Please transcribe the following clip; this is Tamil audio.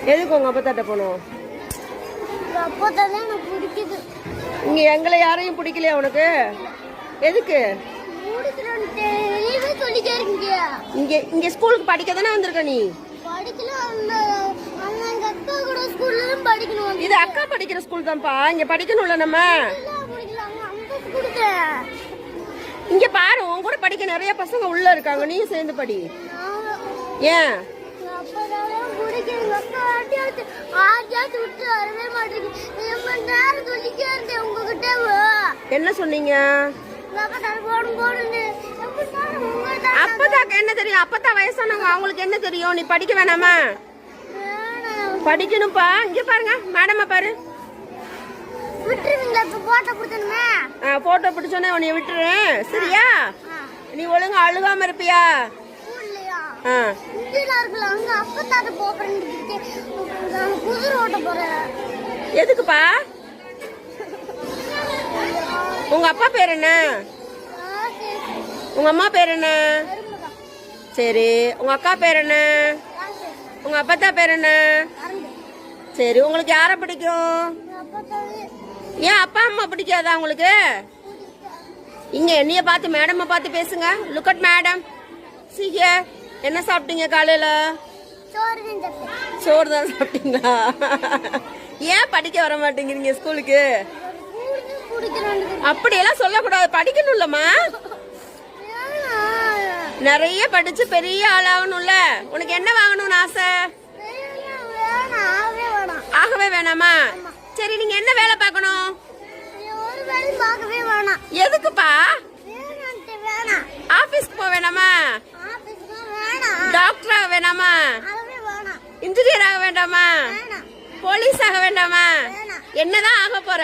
எதுக்கு உங்க அப்பத்தாட்ட போகணும்? அப்பத்தாதான் எனக்கு பிடிக்குது. இங்க எங்களை யாரையும் பிடிக்கலையா உனக்கு? எதுக்கு இங்க இங்க ஸ்கூலுக்கு படிக்க தானே வந்திருக்க நீ? இது அக்கா படிக்கிற ஸ்கூல் தான்ப்பா. இங்க படிக்கணும்ல நம்ம. இங்க பாரு, உன் கூட படிக்க நிறைய பசங்க உள்ள இருக்காங்க, நீயும் சேர்ந்து படி. ஏன் என்ன சொன்னீங்க? அப்பதாக்கு என்ன தெரியும்? அப்பதான் வயசானவங்க, அவங்களுக்கு என்ன தெரியும்? நீ படிக்க வேணாமா? படிக்கணும்ப்பா. இங்க பாருங்க மேடமா பாரு. போட்டோ பிடிச்சோன்னே உன்னைய விட்டுறேன், சரியா? நீ ஒழுங்கா அழுகாம இருப்பியா? எதுக்குப்பா? உங்க அப்பா பேர் என்ன? உங்க அம்மா பேர் என்ன? சரி, உங்க அக்கா பேர் என்ன? உங்க அப்பத்தா பேர் என்ன? சரி, உங்களுக்கு யார பிடிக்கும்? ஏன் அப்பா அம்மா பிடிக்காதா உங்களுக்கு? இங்க என்னைய பார்த்து மேடமை பார்த்து பேசுங்க. Look at madam. சீக்கிய என்ன சாப்பிட்டீங்க காலையில? சோறு தான் சாப்பிட்டீங்களா? ஏன் படிக்க வர மாட்டேங்கிறீங்க ஸ்கூலுக்கு? அப்படியெல்லாம் சொல்லக்கூடாது, படிக்கணும்லம்மா. நிறைய படிச்சு பெரிய ஆளாகணும்ல. உனக்கு என்ன வாங்கணும்னு ஆசை? ஆகவே வேணாமா? சரி, நீங்க என்ன வேலை பார்க்கணும்? எதுக்குப்பா? ஆபீஸ்க்கு போக வேணாமா? டாக்டர் ஆக வேணாமா? இன்ஜினியர் ஆக வேண்டாமா? போலீஸ் ஆக வேண்டாமா? என்னதான் ஆக போற?